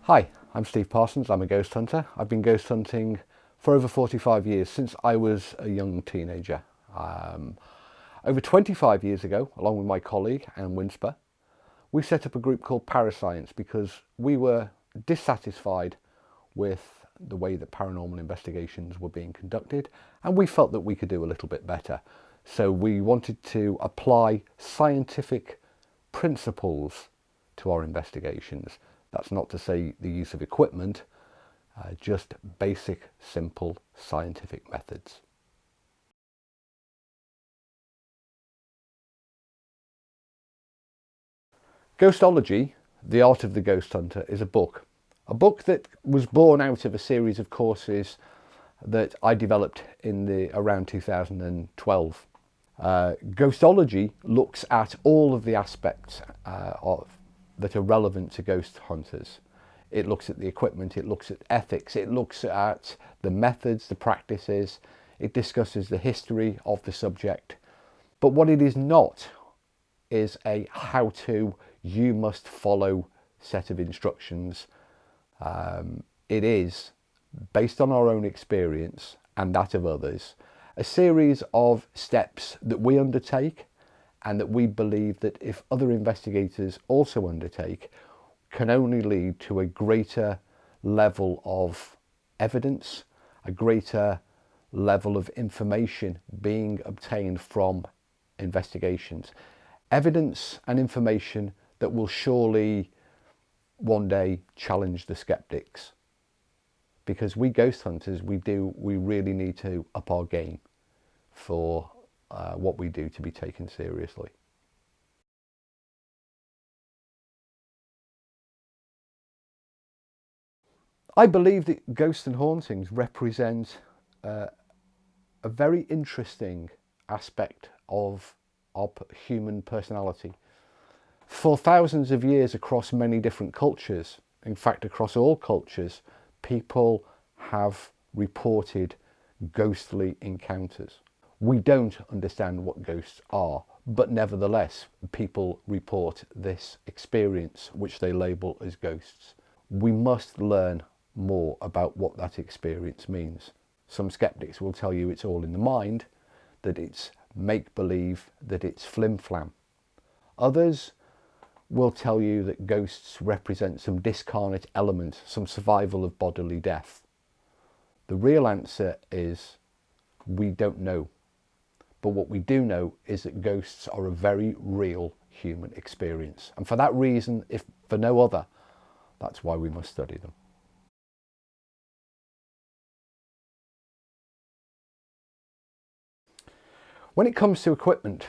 Hi, I'm Steve Parsons. I'm a ghost hunter. I've been ghost hunting for over 45 years, since I was a young teenager. Over 25 years ago, along with my colleague Anne Winsper, we set up a group called Parsons because we were dissatisfied with the way that paranormal investigations were being conducted, and we felt that we could do a little bit better. So we wanted to apply scientific principles to our investigations. That's not to say the use of equipment, just basic, simple scientific methods. Ghostology, The Art of the Ghost Hunter, is a book that was born out of a series of courses that I developed in around 2012. Ghostology looks at all of the aspects that are relevant to ghost hunters. It looks at the equipment, it looks at ethics, it looks at the methods, the practices, it discusses the history of the subject. But what it is not is a how-to, you must follow set of instructions. It is, based on our own experience and that of others, a series of steps that we undertake and that we believe that if other investigators also undertake, can only lead to a greater level of evidence, a greater level of information being obtained from investigations. Evidence and information that will surely one day challenge the skeptics. Because we ghost hunters, we really need to up our game for what we do to be taken seriously. I believe that ghosts and hauntings represent a very interesting aspect of our human personality. For thousands of years across many different cultures, in fact across all cultures, people have reported ghostly encounters. We don't understand what ghosts are, but nevertheless, people report this experience, which they label as ghosts. We must learn more about what that experience means. Some skeptics will tell you it's all in the mind, that it's make-believe, that it's flim-flam. Others will tell you that ghosts represent some discarnate element, some survival of bodily death. The real answer is we don't know. But what we do know is that ghosts are a very real human experience. And for that reason, if for no other, that's why we must study them. When it comes to equipment,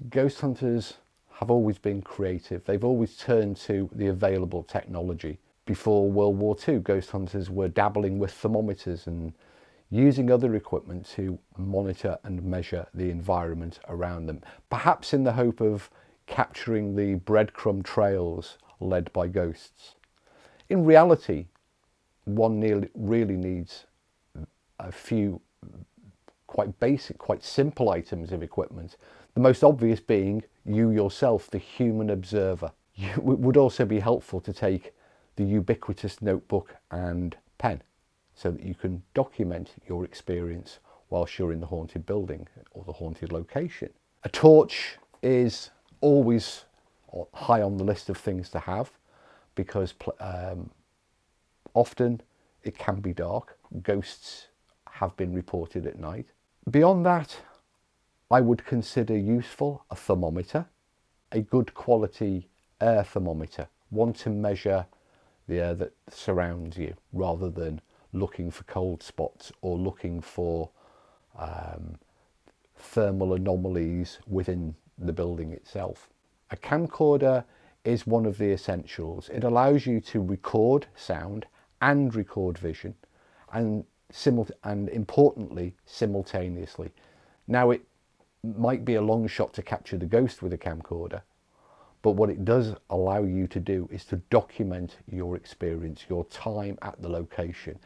ghost hunters have always been creative. They've always turned to the available technology. Before World War II, ghost hunters were dabbling with thermometers and using other equipment to monitor and measure the environment around them, perhaps in the hope of capturing the breadcrumb trails led by ghosts. In reality, one really needs a few quite basic, quite simple items of equipment. The most obvious being you yourself, the human observer. It would also be helpful to take the ubiquitous notebook and pen, so that you can document your experience whilst you're in the haunted building or the haunted location. A torch is always high on the list of things to have, because often it can be dark. Ghosts have been reported at night. Beyond that, I would consider useful a thermometer, a good quality air thermometer, one to measure the air that surrounds you, rather than looking for cold spots or looking for thermal anomalies within the building itself. A camcorder is one of the essentials. It allows you to record sound and record vision, and importantly, simultaneously. Now, it might be a long shot to capture the ghost with a camcorder, but what it does allow you to do is to document your experience, your time at the location.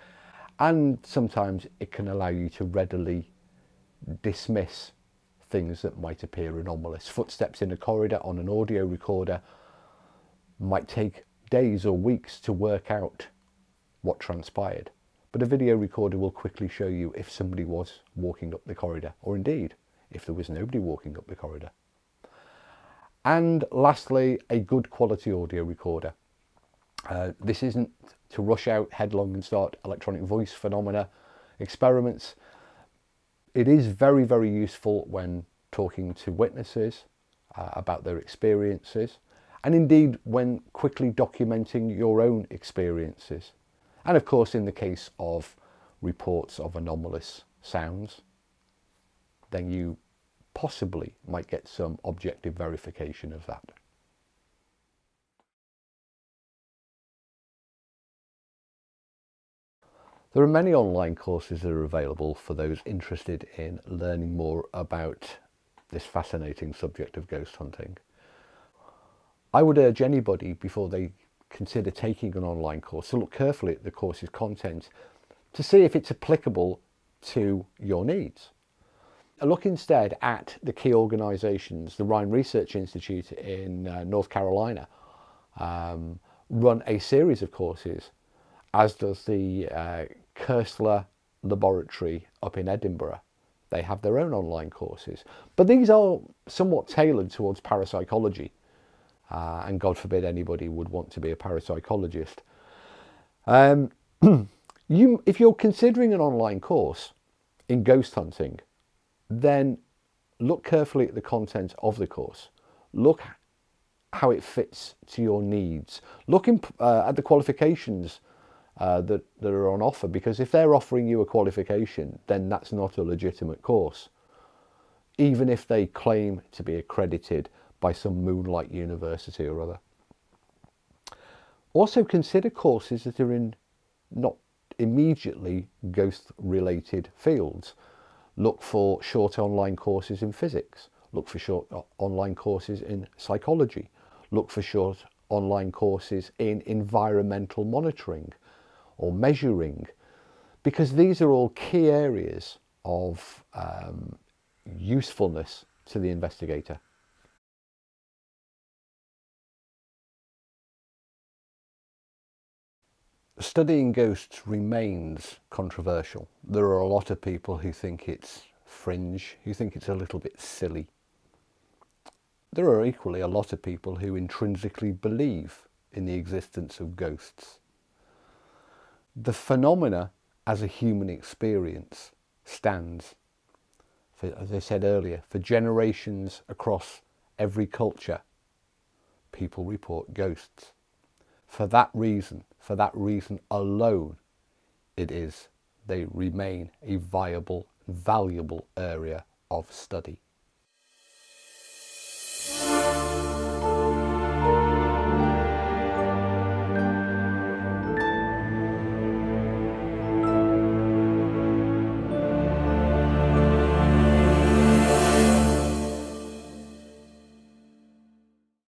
And sometimes it can allow you to readily dismiss things that might appear anomalous. Footsteps in a corridor on an audio recorder might take days or weeks to work out what transpired. But a video recorder will quickly show you if somebody was walking up the corridor, or indeed if there was nobody walking up the corridor. And lastly, a good quality audio recorder. This isn't to rush out headlong and start electronic voice phenomena experiments. It is very, very useful when talking to witnesses about their experiences, and indeed when quickly documenting your own experiences. And of course, in the case of reports of anomalous sounds, then you possibly might get some objective verification of that. There are many online courses that are available for those interested in learning more about this fascinating subject of ghost hunting. I would urge anybody, before they consider taking an online course, to look carefully at the course's content to see if it's applicable to your needs. Look instead at the key organisations. The Rhine Research Institute in North Carolina run a series of courses, as does the Kersler Laboratory up in Edinburgh. They have their own online courses, but these are somewhat tailored towards parapsychology, and God forbid anybody would want to be a parapsychologist. If you're considering an online course in ghost hunting, then look carefully at the content of the course. Look how it fits to your needs. Look at the qualifications that are on offer, because if they're offering you a qualification, then that's not a legitimate course, even if they claim to be accredited by some moonlight university or other. Also consider courses that are in not immediately ghost related fields. Look for short online courses in physics. Look for short online courses in psychology. Look for short online courses in environmental monitoring or measuring, because these are all key areas of usefulness to the investigator. Studying ghosts remains controversial. There are a lot of people who think it's fringe, who think it's a little bit silly. There are equally a lot of people who intrinsically believe in the existence of ghosts. The phenomena as a human experience stands, for, as I said earlier, for generations across every culture. People report ghosts. For that reason alone, they remain a viable, valuable area of study.